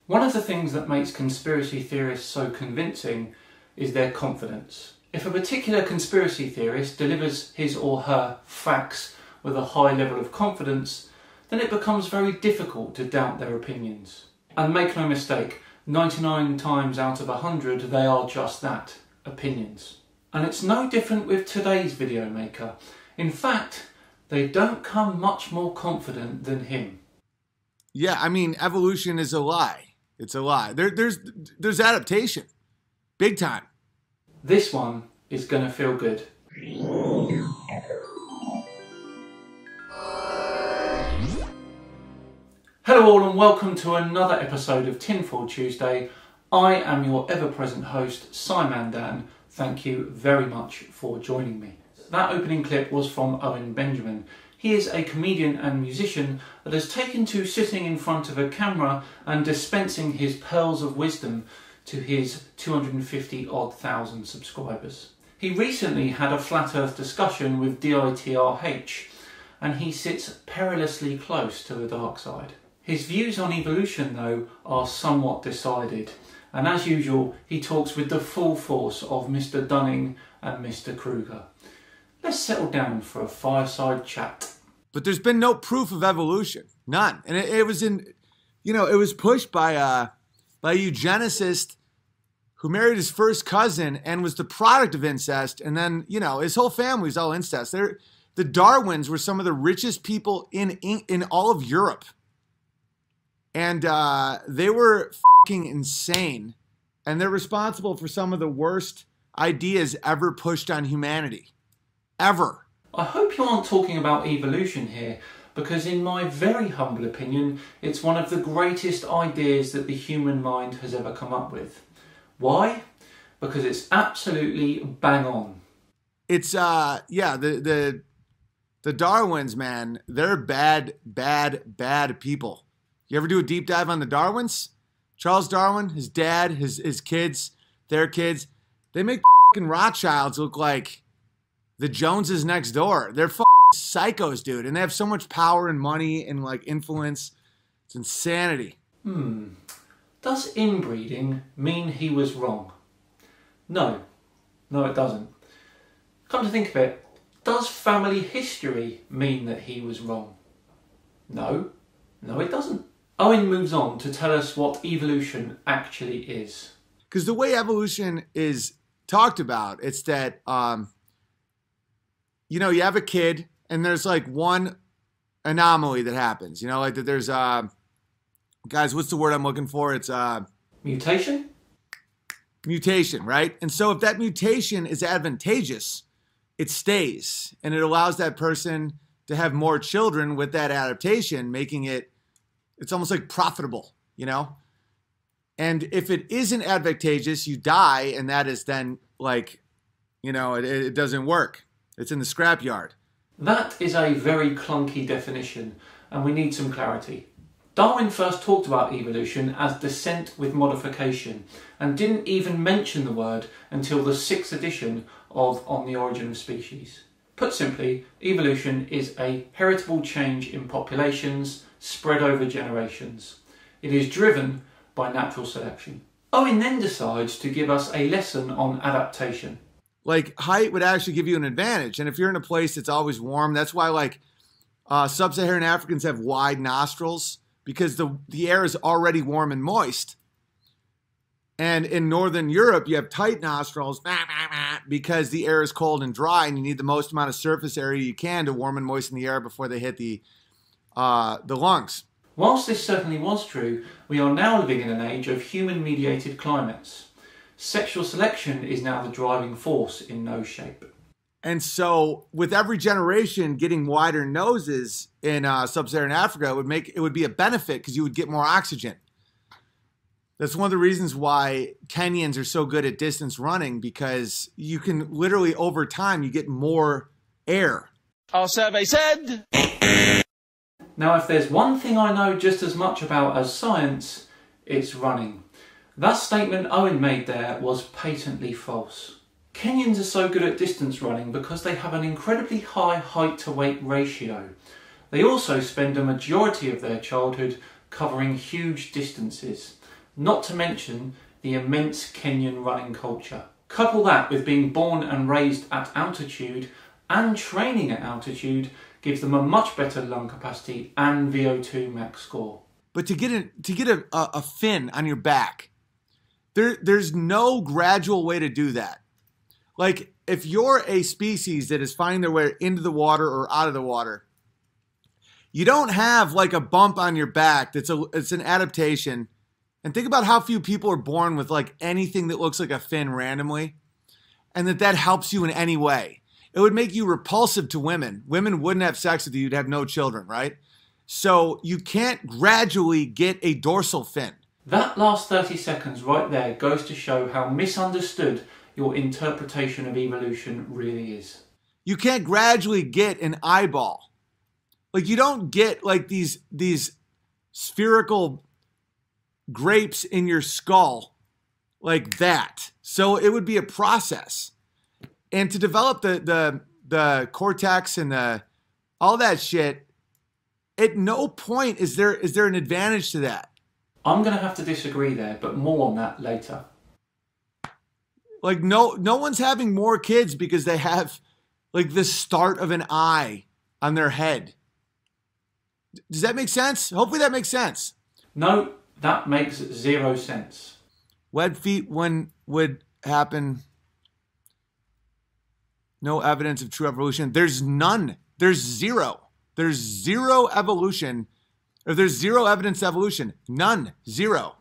One of the things that makes conspiracy theorists so convincing is their confidence. If a particular conspiracy theorist delivers his or her facts with a high level of confidence, then it becomes very difficult to doubt their opinions. And make no mistake, 99 times out of 100 they are just that, opinions. And it's no different with today's video maker. In fact, they don't come much more confident than him. Yeah, I mean, evolution is a lie. It's a lie. There's adaptation. Big time. This one is gonna feel good. Hello all and welcome to another episode of Tinfoil Tuesday. I am your ever-present host, Simon Dan. Thank you very much for joining me. That opening clip was from Owen Benjamin. He is a comedian and musician that has taken to sitting in front of a camera and dispensing his pearls of wisdom to his 250,000 subscribers. He recently had a flat earth discussion with DITRH, and he sits perilously close to the dark side. His views on evolution, though, are somewhat decided, and as usual, he talks with the full force of Mr. Dunning and Mr. Kruger. Let's settle down for a fireside chat. But there's been no proof of evolution, none, and it was it was pushed by a eugenicist who married his first cousin and was the product of incest, and then his whole family was all incest. The Darwins were some of the richest people in all of Europe. And they were fucking insane. And they're responsible for some of the worst ideas ever pushed on humanity. Ever. I hope you aren't talking about evolution here, because in my very humble opinion, it's one of the greatest ideas that the human mind has ever come up with. Why? Because it's absolutely bang on. It's, the Darwins, man, they're bad people. You ever do a deep dive on the Darwins? Charles Darwin, his dad, his kids, their kids, they make fucking Rothschilds look like the Joneses next door. They're fucking psychos, dude. And they have so much power and money and like influence. It's insanity. Does inbreeding mean he was wrong? No, it doesn't. Come to think of it, does family history mean that he was wrong? No, it doesn't. Owen moves on to tell us what evolution actually is. Because the way evolution is talked about, it's that, you have a kid and there's like one anomaly that happens. Like that there's, guys, what's the word I'm looking for? It's mutation? Mutation, right? And so if that mutation is advantageous, it stays. And it allows that person to have more children with that adaptation, making it's almost like profitable, And if it isn't advantageous, you die, and that is then like, it doesn't work. It's in the scrapyard. That is a very clunky definition, and we need some clarity. Darwin first talked about evolution as descent with modification, and didn't even mention the word until the 6th edition of On the Origin of Species. Put simply, evolution is a heritable change in populations spread over generations. It is driven by natural selection. Owen then decides to give us a lesson on adaptation. Like, height would actually give you an advantage. And if you're in a place that's always warm, that's why like sub-Saharan Africans have wide nostrils, because the air is already warm and moist. And in Northern Europe, you have tight nostrils because the air is cold and dry, and you need the most amount of surface area you can to warm and moisten the air before they hit the lungs. Whilst this certainly was true, we are now living in an age of human-mediated climates. Sexual selection is now the driving force in nose shape. And so with every generation getting wider noses in sub-Saharan Africa, it would be a benefit because you would get more oxygen. That's one of the reasons why Kenyans are so good at distance running, because you can literally, over time, you get more air. Our survey said... Now, if there's one thing I know just as much about as science, it's running. That statement Owen made there was patently false. Kenyans are so good at distance running because they have an incredibly high height to weight ratio. They also spend a majority of their childhood covering huge distances. not to mention the immense Kenyan running culture. Couple that with being born and raised at altitude and training at altitude gives them a much better lung capacity and VO2 max score. But to get a fin on your back, there's no gradual way to do that. Like, if you're a species that is finding their way into the water or out of the water, you don't have like a bump on your back. It's an adaptation. And think about how few people are born with like anything that looks like a fin randomly, and that helps you in any way. It would make you repulsive to women. Women wouldn't have sex with you. You'd have no children, right? So you can't gradually get a dorsal fin. That last 30 seconds right there goes to show how misunderstood your interpretation of evolution really is. You can't gradually get an eyeball. Like, you don't get like these spherical grapes in your skull like that. So it would be a process. And to develop the cortex and all that shit, at no point is there an advantage to that. I'm going to have to disagree there, but more on that later. Like, no one's having more kids because they have like the start of an eye on their head. Does that make sense? Hopefully that makes sense. No, that makes zero sense. Web feet would happen. No evidence of true evolution. There's none. There's zero. There's zero evolution. Or there's zero evidence of evolution. None. Zero.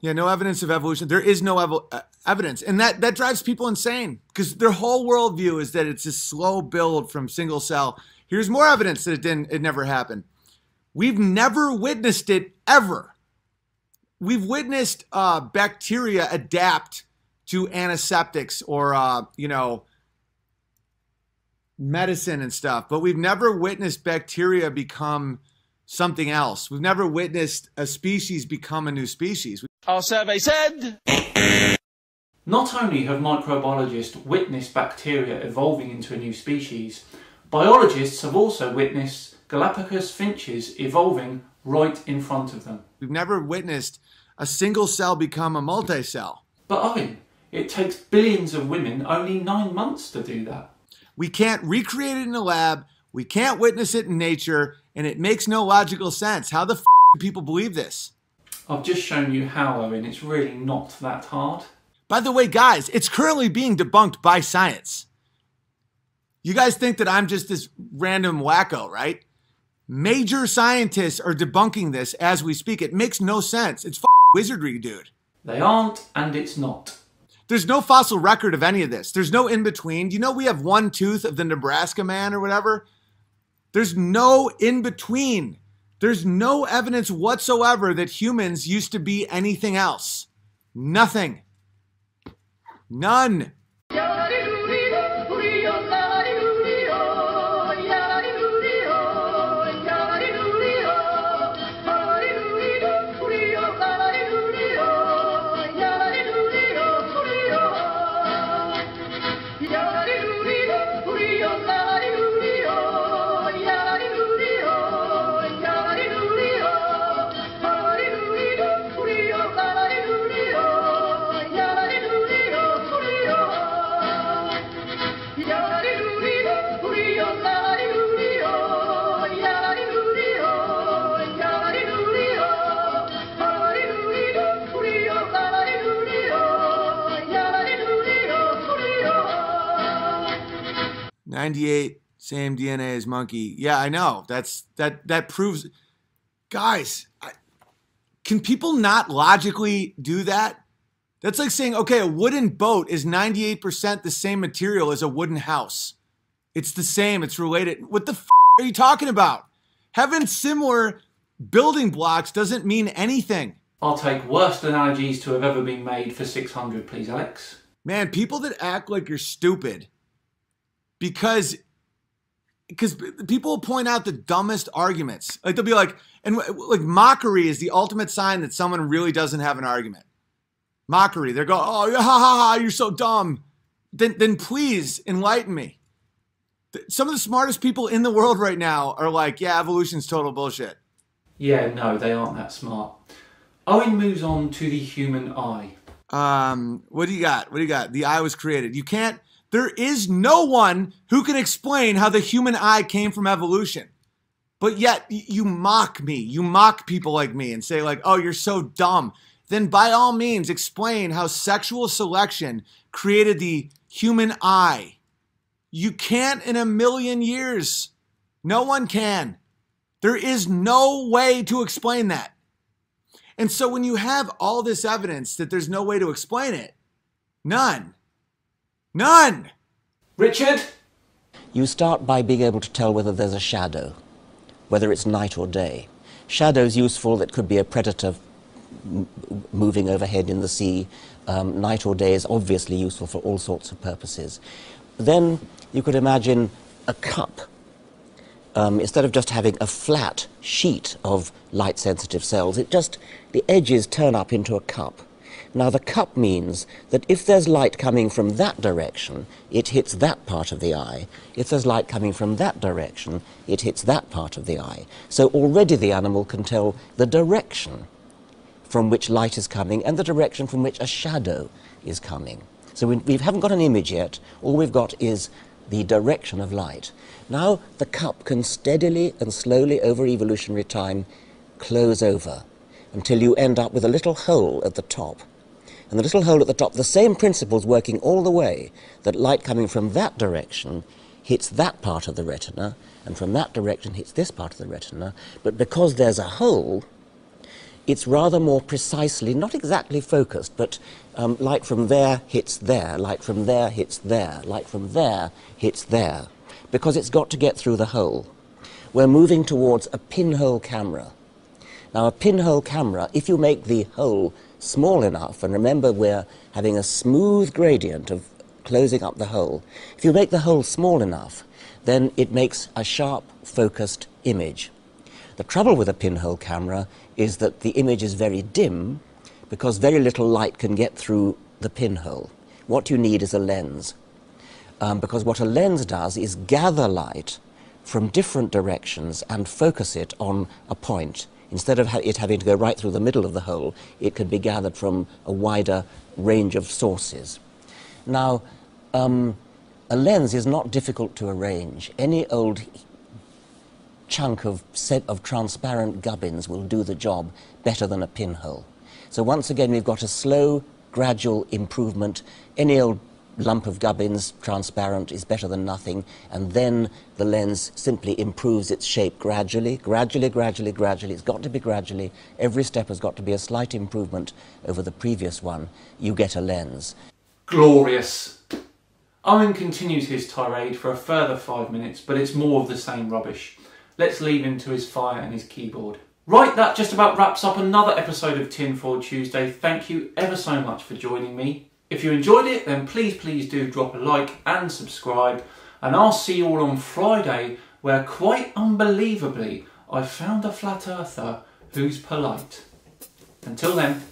Yeah, no evidence of evolution. There is no evidence. And that drives people insane because their whole worldview is that it's a slow build from single cell. Here's more evidence that it never happened. We've never witnessed it ever. We've witnessed bacteria adapt to antiseptics or, medicine and stuff, but we've never witnessed bacteria become something else. We've never witnessed a species become a new species. Our survey said... Not only have microbiologists witnessed bacteria evolving into a new species, biologists have also witnessed Galapagos finches evolving right in front of them. We've never witnessed a single cell become a multicell. But Owen, it takes billions of women only 9 months to do that. We can't recreate it in a lab. We can't witness it in nature, and it makes no logical sense. How the f do people believe this? I've just shown you how, Owen. It's really not that hard. By the way, guys, it's currently being debunked by science. You guys think that I'm just this random wacko, right? Major scientists are debunking this as we speak. It makes no sense. It's wizardry, dude. They aren't, and it's not. There's no fossil record of any of this. There's no in-between. Do you know we have one tooth of the Nebraska man or whatever? There's no in-between. There's no evidence whatsoever that humans used to be anything else. Nothing. None. '98, same DNA as monkey. Yeah, I know. That proves, guys. Can people not logically do that? That's like saying, okay, a wooden boat is 98% the same material as a wooden house. It's the same. It's related. What the f are you talking about? Having similar building blocks doesn't mean anything. I'll take worst analogies to have ever been made for 600, please, Alex. Man, people that act like you're stupid because people will point out the dumbest arguments. Like they'll be like, and like mockery is the ultimate sign that someone really doesn't have an argument. Mockery. They're going, oh, ha, ha, ha, you're so dumb. Then please enlighten me. Some of the smartest people in the world right now are like, yeah, evolution's total bullshit. Yeah, no, they aren't that smart. Owen moves on to the human eye. What do you got? What do you got? The eye was created. There is no one who can explain how the human eye came from evolution. But yet you mock me. You mock people like me and say like, oh, you're so dumb. Then by all means explain how sexual selection created the human eye. You can't in a million years. No one can. There is no way to explain that. And so when you have all this evidence that there's no way to explain it, none. Richard? You start by being able to tell whether there's a shadow, whether it's night or day. Shadow's useful. That could be a predator moving overhead in the sea. Night or day is obviously useful for all sorts of purposes. Then you could imagine a cup. Instead of just having a flat sheet of light-sensitive cells, the edges turn up into a cup. Now the cup means that if there's light coming from that direction, it hits that part of the eye. If there's light coming from that direction, it hits that part of the eye. So already the animal can tell the direction from which light is coming and the direction from which a shadow is coming. So we haven't got an image yet. All we've got is the direction of light. Now the cup can steadily and slowly over evolutionary time close over until you end up with a little hole at the top. And the little hole at the top, the same principles working all the way, that light coming from that direction hits that part of the retina, and from that direction hits this part of the retina. But because there's a hole, it's rather more precisely, not exactly focused, but light from there hits there, light from there hits there, light from there hits there, because it's got to get through the hole. We're moving towards a pinhole camera. Now, a pinhole camera, if you make the hole small enough, and remember we're having a smooth gradient of closing up the hole, if you make the hole small enough, then it makes a sharp, focused image. The trouble with a pinhole camera is that the image is very dim because very little light can get through the pinhole. What you need is a lens, because what a lens does is gather light from different directions and focus it on a point. Instead of it having to go right through the middle of the hole, it can be gathered from a wider range of sources. Now, a lens is not difficult to arrange. Any old chunk of transparent gubbins will do the job better than a pinhole. So once again, we've got a slow, gradual improvement. Any old lump of gubbins, transparent, is better than nothing, and then the lens simply improves its shape gradually, gradually. It's got to be gradually. Every step has got to be a slight improvement over the previous one. You get a lens. Glorious. Owen continues his tirade for a further 5 minutes, but it's more of the same rubbish. Let's leave him to his fire and his keyboard. Right, that just about wraps up another episode of Tinfoil Tuesday. Thank you ever so much for joining me. If you enjoyed it, then please do drop a like and subscribe. And I'll see you all on Friday, where quite unbelievably, I found a flat earther who's polite. Until then.